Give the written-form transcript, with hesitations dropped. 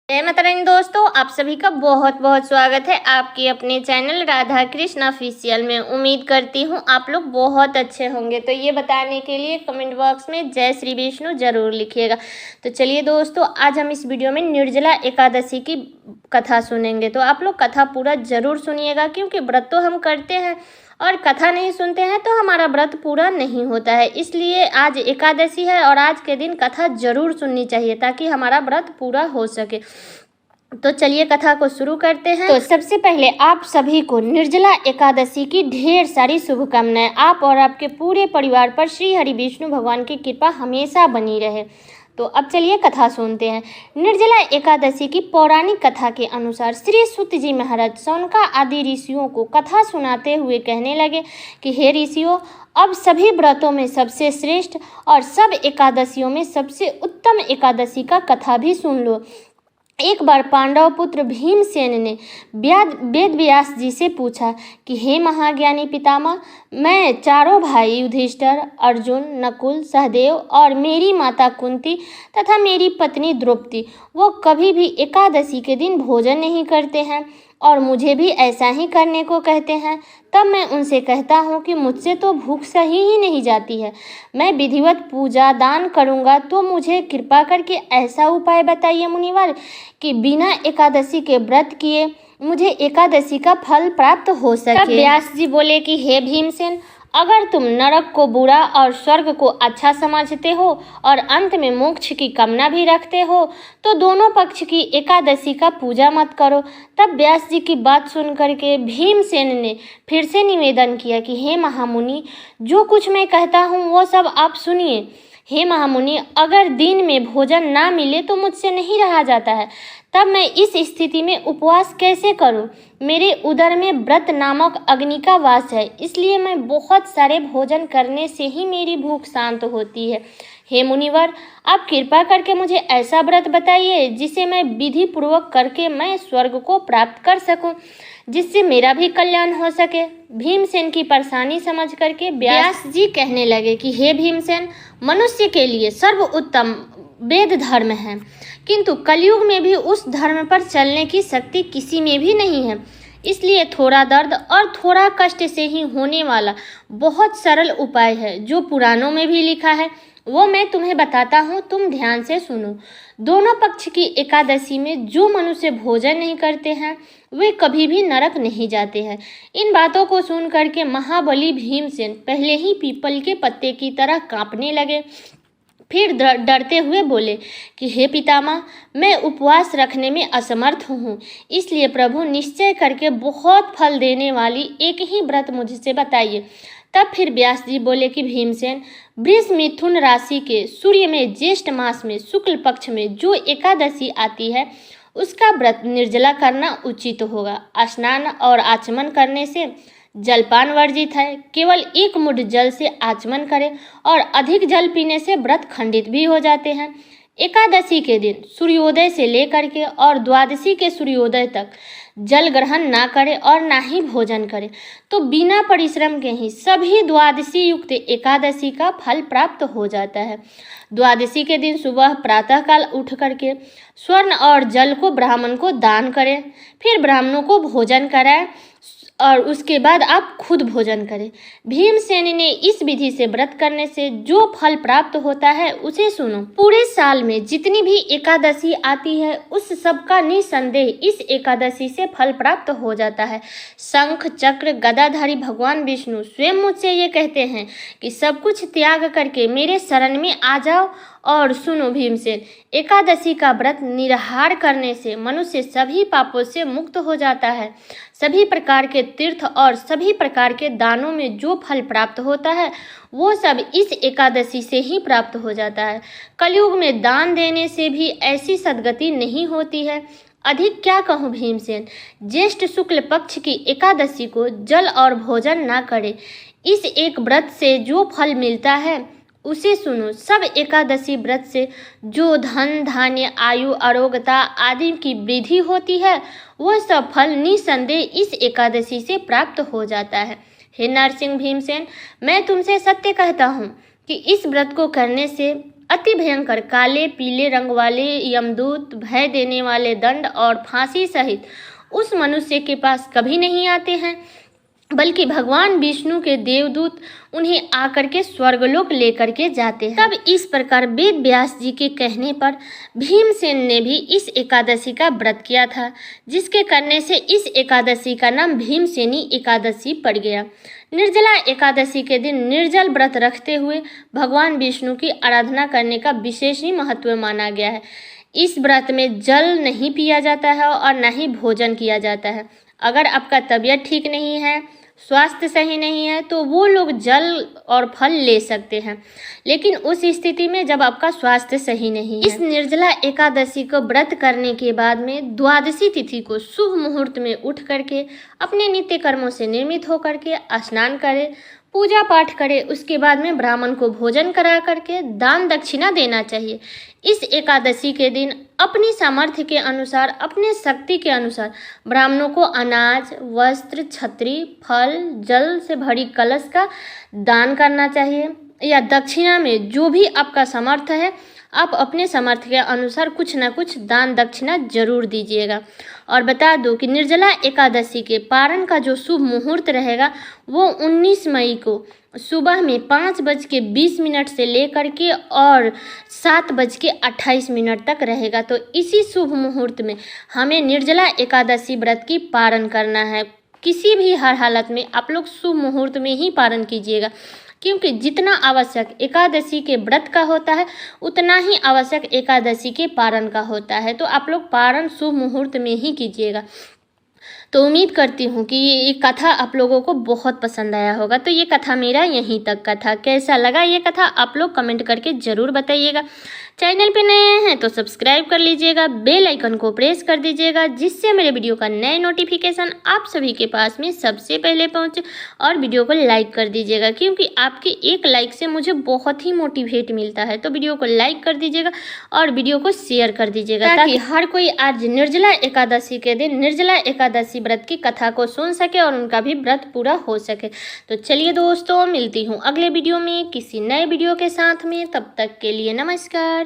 जय माता रानी दोस्तों, आप सभी का बहुत बहुत स्वागत है आपके अपने चैनल राधा कृष्ण ऑफिशियल में। उम्मीद करती हूँ आप लोग बहुत अच्छे होंगे। तो ये बताने के लिए कमेंट बॉक्स में जय श्री विष्णु जरूर लिखिएगा। तो चलिए दोस्तों, आज हम इस वीडियो में निर्जला एकादशी की कथा सुनेंगे। तो आप लोग कथा पूरा जरूर सुनिएगा, क्योंकि व्रत तो हम करते हैं और कथा नहीं सुनते हैं तो हमारा व्रत पूरा नहीं होता है। इसलिए आज एकादशी है और आज के दिन कथा जरूर सुननी चाहिए ताकि हमारा व्रत पूरा हो सके। तो चलिए कथा को शुरू करते हैं। तो सबसे पहले आप सभी को निर्जला एकादशी की ढेर सारी शुभकामनाएं। आप और आपके पूरे परिवार पर श्री हरि विष्णु भगवान की कृपा हमेशा बनी रहे। तो अब चलिए कथा सुनते हैं। निर्जला एकादशी की पौराणिक कथा के अनुसार श्री सूत जी महाराज सौनका आदि ऋषियों को कथा सुनाते हुए कहने लगे कि हे ऋषियों, अब सभी व्रतों में सबसे श्रेष्ठ और सब एकादशियों में सबसे उत्तम एकादशी का कथा भी सुन लो। एक बार पांडव पुत्र भीमसेन ने वेद व्यास जी से पूछा कि हे महाज्ञानी पितामह, मैं चारों भाई युधिष्ठिर, अर्जुन, नकुल, सहदेव और मेरी माता कुंती तथा मेरी पत्नी द्रौपदी वो कभी भी एकादशी के दिन भोजन नहीं करते हैं और मुझे भी ऐसा ही करने को कहते हैं। तब मैं उनसे कहता हूँ कि मुझसे तो भूख सही ही नहीं जाती है। मैं विधिवत पूजा दान करूँगा, तो मुझे कृपा करके ऐसा उपाय बताइए मुनिवर कि बिना एकादशी के व्रत किए मुझे एकादशी का फल प्राप्त हो सके। तब व्यास जी बोले कि हे भीमसेन, अगर तुम नरक को बुरा और स्वर्ग को अच्छा समझते हो और अंत में मोक्ष की कामना भी रखते हो तो दोनों पक्ष की एकादशी का पूजा मत करो। तब व्यास जी की बात सुन करके भीमसेन ने फिर से निवेदन किया कि हे महामुनि, जो कुछ मैं कहता हूँ वो सब आप सुनिए। हे महामुनि, अगर दिन में भोजन ना मिले तो मुझसे नहीं रहा जाता है। तब मैं इस स्थिति में उपवास कैसे करूं? मेरे उदर में व्रत नामक अग्नि का वास है, इसलिए मैं बहुत सारे भोजन करने से ही मेरी भूख शांत होती है। हे मुनिवर, आप कृपा करके मुझे ऐसा व्रत बताइए जिसे मैं विधि पूर्वक करके मैं स्वर्ग को प्राप्त कर सकूं, जिससे मेरा भी कल्याण हो सके। भीमसेन की परेशानी समझ करके व्यास जी कहने लगे कि हे भीमसेन, मनुष्य के लिए सर्वोत्तम वेद धर्म है, किंतु कलयुग में भी उस धर्म पर चलने की शक्ति किसी में भी नहीं है। इसलिए थोड़ा दर्द और थोड़ा कष्ट से ही होने वाला बहुत सरल उपाय है जो पुराणों में भी लिखा है, वो मैं तुम्हें बताता हूँ, तुम ध्यान से सुनो। दोनों पक्ष की एकादशी में जो मनुष्य भोजन नहीं करते हैं वे कभी भी नरक नहीं जाते हैं। इन बातों को सुन करके महाबली भीमसेन पहले ही पीपल के पत्ते की तरह कांपने लगे। फिर डरते हुए बोले कि हे पितामह, मैं उपवास रखने में असमर्थ हूँ, इसलिए प्रभु निश्चय करके बहुत फल देने वाली एक ही व्रत मुझसे बताइए। तब फिर व्यास जी बोले कि भीमसेन, वृष मिथुन राशि के सूर्य में ज्येष्ठ मास में शुक्ल पक्ष में जो एकादशी आती है उसका व्रत निर्जला करना उचित होगा। स्नान और आचमन करने से जलपान वर्जित है। केवल एक मुठ जल से आचमन करें और अधिक जल पीने से व्रत खंडित भी हो जाते हैं। एकादशी के दिन सूर्योदय से लेकर के और द्वादशी के सूर्योदय तक जल ग्रहण ना करें और ना ही भोजन करें, तो बिना परिश्रम के ही सभी द्वादशी युक्त एकादशी का फल प्राप्त हो जाता है। द्वादशी के दिन सुबह प्रातःकाल उठ करके स्वर्ण और जल को ब्राह्मण को दान करें, फिर ब्राह्मणों को भोजन कराएं और उसके बाद आप खुद भोजन करें। भीमसेन ने इस विधि से व्रत करने से जो फल प्राप्त होता है उसे सुनो। पूरे साल में जितनी भी एकादशी आती है उस सब का निसंदेह इस एकादशी से फल प्राप्त हो जाता है। शंख चक्र गदाधारी भगवान विष्णु स्वयं मुझसे ये कहते हैं कि सब कुछ त्याग करके मेरे शरण में आ जाओ और सुनो भीमसेन, एकादशी का व्रत निराहार करने से मनुष्य सभी पापों से मुक्त हो जाता है। सभी प्रकार के तीर्थ और सभी प्रकार के दानों में जो फल प्राप्त होता है वो सब इस एकादशी से ही प्राप्त हो जाता है। कलयुग में दान देने से भी ऐसी सद्गति नहीं होती है। अधिक क्या कहूँ भीमसेन, ज्येष्ठ शुक्ल पक्ष की एकादशी को जल और भोजन ना करे। इस एक व्रत से जो फल मिलता है उसे सुनो। सब एकादशी व्रत से जो धन धान्य आयु आरोग्यता आदि की वृद्धि होती है वो सब फल निसंदेह इस एकादशी से प्राप्त हो जाता है। हे नरसिंह भीमसेन, मैं तुमसे सत्य कहता हूँ कि इस व्रत को करने से अति भयंकर काले पीले रंग वाले यमदूत, भय देने वाले दंड और फांसी सहित उस मनुष्य के पास कभी नहीं आते हैं, बल्कि भगवान विष्णु के देवदूत उन्हें आकर के स्वर्गलोक लेकर के जाते हैं। तब इस प्रकार वेद व्यास जी के कहने पर भीमसेन ने भी इस एकादशी का व्रत किया था, जिसके करने से इस एकादशी का नाम भीमसेनी एकादशी पड़ गया। निर्जला एकादशी के दिन निर्जल व्रत रखते हुए भगवान विष्णु की आराधना करने का विशेष ही महत्व माना गया है। इस व्रत में जल नहीं पिया जाता है और न ही भोजन किया जाता है। अगर आपका तबीयत ठीक नहीं है, स्वास्थ्य सही नहीं है, तो वो लोग जल और फल ले सकते हैं, लेकिन उस स्थिति में जब आपका स्वास्थ्य सही नहीं है। इस निर्जला एकादशी को व्रत करने के बाद में द्वादशी तिथि को शुभ मुहूर्त में उठ करके अपने नित्य कर्मों से निर्मित होकर के स्नान करें, पूजा पाठ करें। उसके बाद में ब्राह्मण को भोजन करा करके दान दक्षिणा देना चाहिए। इस एकादशी के दिन अपनी सामर्थ्य के अनुसार, अपने शक्ति के अनुसार ब्राह्मणों को अनाज, वस्त्र, छत्री, फल, जल से भरी कलश का दान करना चाहिए, या दक्षिणा में जो भी आपका सामर्थ्य है आप अपने सामर्थ्य के अनुसार कुछ ना कुछ दान दक्षिणा जरूर दीजिएगा। और बता दूं कि निर्जला एकादशी के पारण का जो शुभ मुहूर्त रहेगा वो 19 मई को सुबह में 5:20 से लेकर के और 7:28 तक रहेगा। तो इसी शुभ मुहूर्त में हमें निर्जला एकादशी व्रत की पारण करना है। किसी भी हर हालत में आप लोग शुभ मुहूर्त में ही पारण कीजिएगा, क्योंकि जितना आवश्यक एकादशी के व्रत का होता है उतना ही आवश्यक एकादशी के पारण का होता है। तो आप लोग पारण शुभ मुहूर्त में ही कीजिएगा। तो उम्मीद करती हूँ कि ये कथा आप लोगों को बहुत पसंद आया होगा। तो ये कथा मेरा यहीं तक का था। कैसा लगा ये कथा आप लोग कमेंट करके ज़रूर बताइएगा। चैनल पे नए हैं तो सब्सक्राइब कर लीजिएगा, बेल आइकन को प्रेस कर दीजिएगा, जिससे मेरे वीडियो का नए नोटिफिकेशन आप सभी के पास में सबसे पहले पहुंचे। और वीडियो को लाइक कर दीजिएगा, क्योंकि आपके एक लाइक से मुझे बहुत ही मोटिवेट मिलता है। तो वीडियो को लाइक कर दीजिएगा और वीडियो को शेयर कर दीजिएगा, ताकि हर कोई आज निर्जला एकादशी के दिन निर्जला एकादशी व्रत की कथा को सुन सके और उनका भी व्रत पूरा हो सके। तो चलिए दोस्तों, मिलती हूँ अगले वीडियो में किसी नए वीडियो के साथ में। तब तक के लिए नमस्कार।